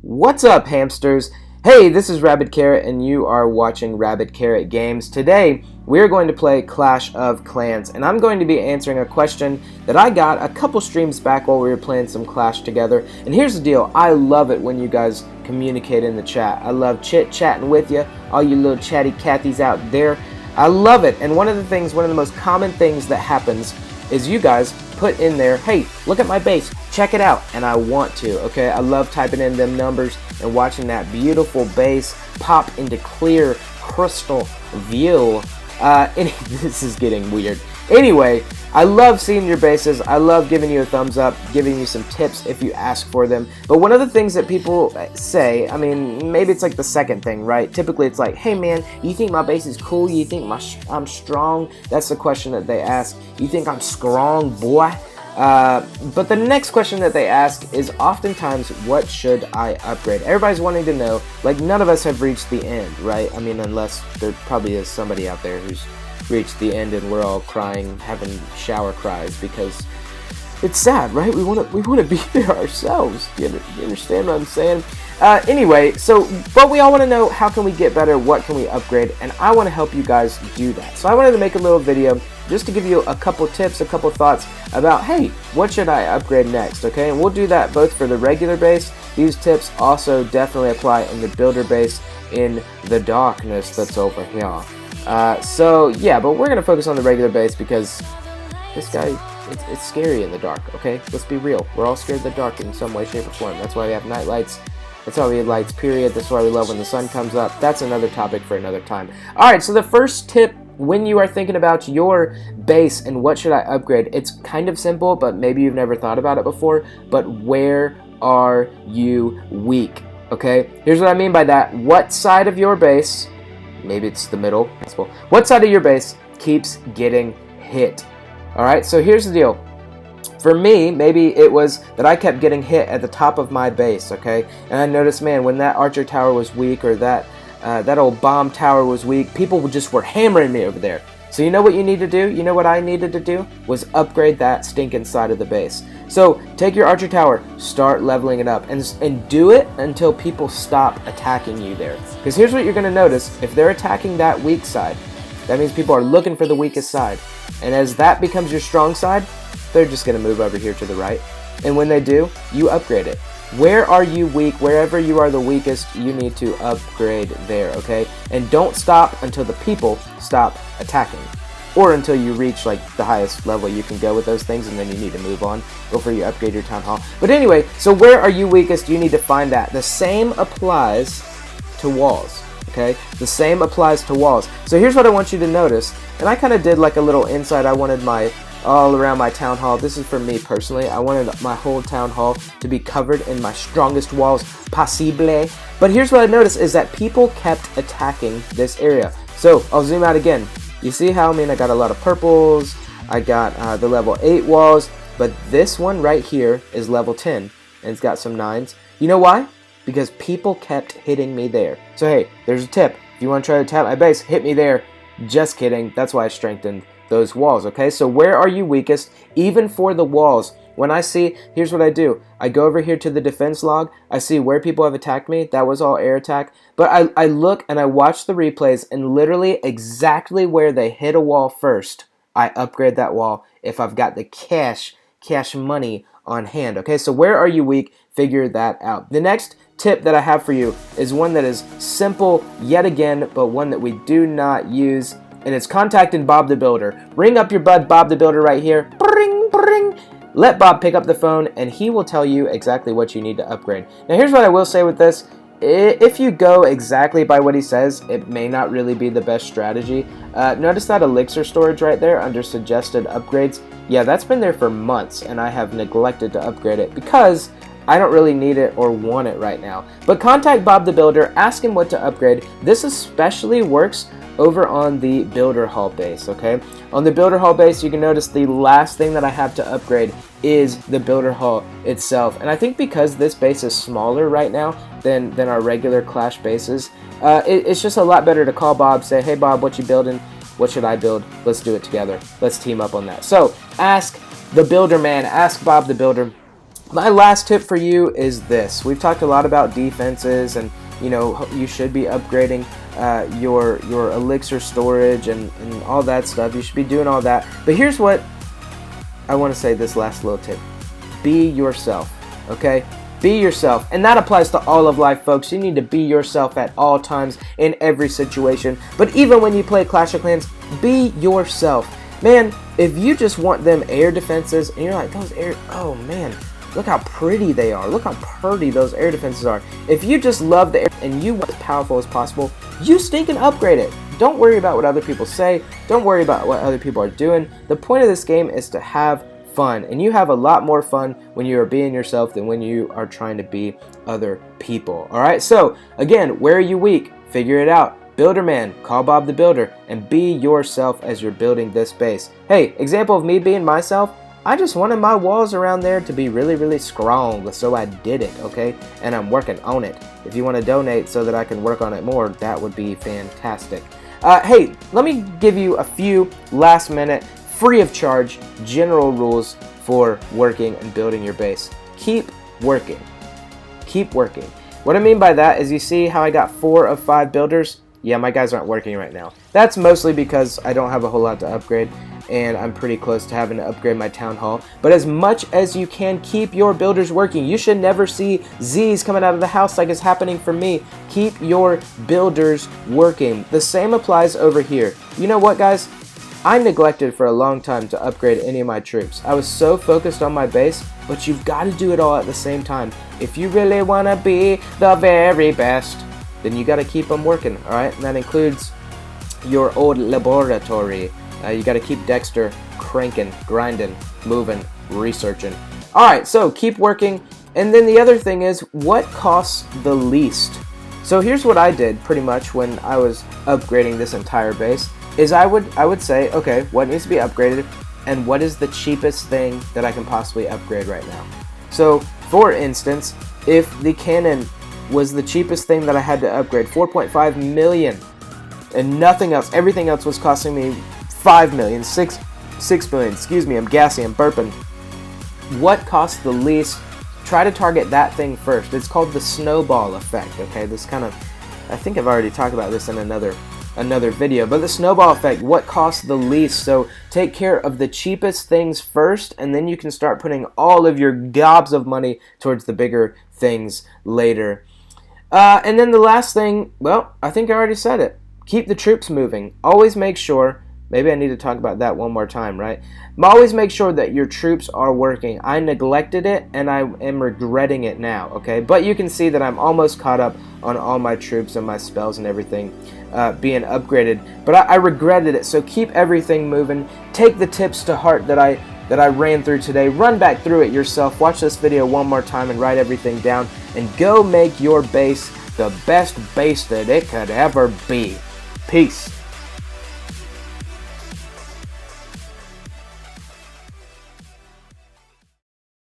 What's up, hamsters? Hey, this is Rabid Carrot, and you are watching Rabid Carrot Games. Today, we're going to play Clash of Clans, and I'm going to be answering a question that I got a couple streams back while we were playing some Clash together. And here's the deal, I love it when you guys communicate in the chat. I love chit-chatting with you, all you little chatty cathies out there. I love it, and one of the most common things that happens is you guys put in there, hey, look at my base, check it out, and I want to, okay? I love typing in them numbers and watching that beautiful base pop into clear crystal view. This is getting weird. Anyway, I love seeing your bases. I love giving you a thumbs up, giving you some tips if you ask for them. But one of the things that people say, I mean, maybe it's like the second thing, right? Typically it's like, hey man, you think my base is cool? You think I'm strong? That's the question that they ask. You think I'm strong, boy? But the next question that they ask is oftentimes, what should I upgrade? Everybody's wanting to know, like none of us have reached the end, right? I mean, unless there probably is somebody out there who's reached the end and we're all crying, having shower cries because it's sad, right? We want to be there ourselves. You understand what I'm saying? Anyway, but we all want to know, how can we get better? What can we upgrade? And I want to help you guys do that. So I wanted to make a little video just to give you a couple tips, a couple thoughts about, hey, what should I upgrade next? Okay, and we'll do that both for the regular base. These tips also definitely apply in the builder base, in the darkness that's over here. So yeah, but we're going to focus on the regular base because this guy, it's scary in the dark, okay? Let's be real. We're all scared of the dark in some way, shape, or form. That's why we have night lights. That's why we have lights, period. That's why we love when the sun comes up. That's another topic for another time. Alright, so the first tip when you are thinking about your base and what should I upgrade, it's kind of simple, but maybe you've never thought about it before. But where are you weak? Okay? Here's what I mean by that. What side of your base, maybe it's the middle, what side of your base keeps getting hit? Alright, so here's the deal. For me, maybe it was that I kept getting hit at the top of my base, okay? And I noticed, man, when that archer tower was weak, or that old bomb tower was weak, people just were hammering me over there. So you know what you need to do? You know what I needed to do? Was upgrade that stinking side of the base. So take your archer tower, start leveling it up, and do it until people stop attacking you there. Because here's what you're going to notice. If they're attacking that weak side, that means people are looking for the weakest side. And as that becomes your strong side, they're just going to move over here to the right. And when they do, you upgrade it. Where are you weak? Wherever you are the weakest, you need to upgrade there, okay? And don't stop until the people stop attacking. Or until you reach like the highest level you can go with those things, and then you need to move on before you upgrade your town hall. But anyway, so where are you weakest? You need to find that. The same applies to walls, okay? The same applies to walls. So here's what I want you to notice. And I kind of did like a little insight. I wanted all around my town hall. This is for me personally. I wanted my whole town hall to be covered in my strongest walls possible. But here's what I noticed is that people kept attacking this area. So I'll zoom out again. You see how, I got a lot of purples. I got the level 8 walls. But this one right here is level 10. And it's got some 9s. You know why? Because people kept hitting me there. So hey, there's a tip. If you want to try to tap my base, hit me there. Just kidding. That's why I strengthened those walls, okay? So where are you weakest? Even for the walls. When I see, here's what I do. I go over here to the defense log. I see where people have attacked me. That was all air attack. But I look and I watch the replays, and literally exactly where they hit a wall first, I upgrade that wall if I've got the cash money on hand, okay? So where are you weak? Figure that out. The next tip that I have for you is one that is simple yet again, but one that we do not use. And it's contacting Bob the Builder. Ring up your bud Bob the Builder right here. Bring, bring. Let Bob pick up the phone, and he will tell you exactly what you need to upgrade. Now here's what I will say with this. If you go exactly by what he says, it may not really be the best strategy. Notice that elixir storage right there under suggested upgrades. Yeah, that's been there for months, and I have neglected to upgrade it because I don't really need it or want it right now. But contact Bob the Builder, ask him what to upgrade. This especially works over on the builder hall base, okay? On the builder hall base, you can notice the last thing that I have to upgrade is the builder hall itself. And I think because this base is smaller right now than our regular Clash bases, it's just a lot better to call Bob, say, hey Bob, what you building? What should I build? Let's do it together. Let's team up on that. So ask the builder man, ask Bob the Builder, My last tip for you is this. We've talked a lot about defenses, and you should be upgrading your elixir storage and all that stuff. You should be doing all that. But here's what I want to say, this last little tip. Be yourself, okay? Be yourself. And that applies to all of life, folks. You need to be yourself at all times in every situation. But even when you play Clash of Clans, be yourself. Man, if you just want them air defenses, and you're like, those air, oh man, look how pretty they are. Look how pretty those air defenses are. If you just love the air and you want as powerful as possible, you stinking upgrade it. Don't worry about what other people say. Don't worry about what other people are doing. The point of this game is to have fun, and you have a lot more fun when you are being yourself than when you are trying to be other people. Alright, so again, where are you weak? Figure it out. Builderman, call Bob the Builder, and be yourself as you're building this base. Hey, example of me being myself, I just wanted my walls around there to be really, really strong, so I did it, okay? And I'm working on it. If you want to donate so that I can work on it more, that would be fantastic. Hey, let me give you a few last minute, free of charge, general rules for working and building your base. Keep working. Keep working. What I mean by that is, you see how I got 4 of 5 builders? Yeah, my guys aren't working right now. That's mostly because I don't have a whole lot to upgrade, and I'm pretty close to having to upgrade my town hall. But as much as you can, keep your builders working. You should never see Z's coming out of the house like is happening for me. Keep your builders working. The same applies over here. You know what, guys? I neglected for a long time to upgrade any of my troops. I was so focused on my base, but you've got to do it all at the same time. If you really want to be the very best, then you got to keep them working, alright? And that includes your old laboratory. You got to keep Dexter cranking, grinding, moving, researching. Alright, so keep working. And then the other thing is, what costs the least? So here's what I did pretty much when I was upgrading this entire base, is I would say, okay, what needs to be upgraded, and what is the cheapest thing that I can possibly upgrade right now? So, for instance, if the cannon was the cheapest thing that I had to upgrade, 4.5 million, and nothing else, everything else was costing me 5 million, 6 million, excuse me, I'm gassy, I'm burping. What costs the least? Try to target that thing first. It's called the snowball effect, okay? This kind of, I think I've already talked about this in another video, but the snowball effect, what costs the least? So take care of the cheapest things first, and then you can start putting all of your gobs of money towards the bigger things later. And then the last thing, well, I think I already said it. Keep the troops moving. Always make sure, maybe I need to talk about that one more time, right? Always make sure that your troops are working. I neglected it, and I am regretting it now, okay? But you can see that I'm almost caught up on all my troops and my spells and everything being upgraded. But I regretted it, so keep everything moving. Take the tips to heart that I ran through today. Run back through it yourself. Watch this video one more time and write everything down. And go make your base the best base that it could ever be. Peace.